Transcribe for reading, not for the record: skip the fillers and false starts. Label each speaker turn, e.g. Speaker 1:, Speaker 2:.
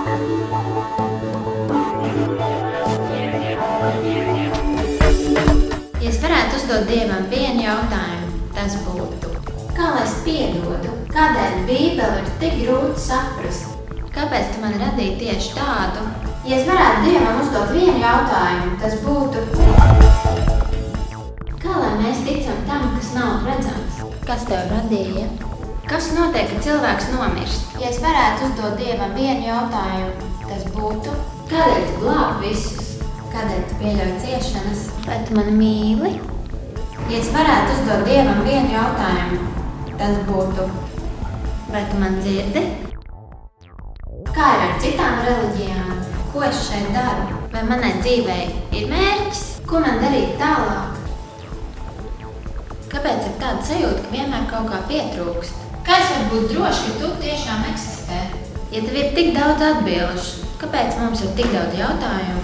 Speaker 1: Ja es varētu uzdot Dievam vienu jautājumu, tas būtu: kā lai es piedodu? Kādēļ Bībeli ir tik grūti saprast? Kāpēc tu man radīji tieši tādu? Ja es varētu Dievam uzdot vienu jautājumu, tas būtu: kā lai mēs ticam tam, kas nav redzams? Kas tev radīja? Kas notiek, kad cilvēks nomirst? Ja es varētu uzdot Dievam vienu jautājumu, tas būtu: kādēļ tu glābi visus? Kādēļ tu pieļauj ciešanas? Vai tu mani mīli? Ja es varētu uzdot Dievam vienu jautājumu, tas būtu: vai tu man dzirdi? Kā ir ar citām reliģijām? Ko es šeit daru? Vai manai dzīvei ir mērķis? Ko man darīt tālāk? Kāpēc ir tāda sajūta, ka vienmēr kaut kā pietrūkst? Kā es varu būt droši, ka tu tiešām eksistē? Ja tev ir tik daudz atbilžu, kāpēc mums ir tik daudz jautājumu?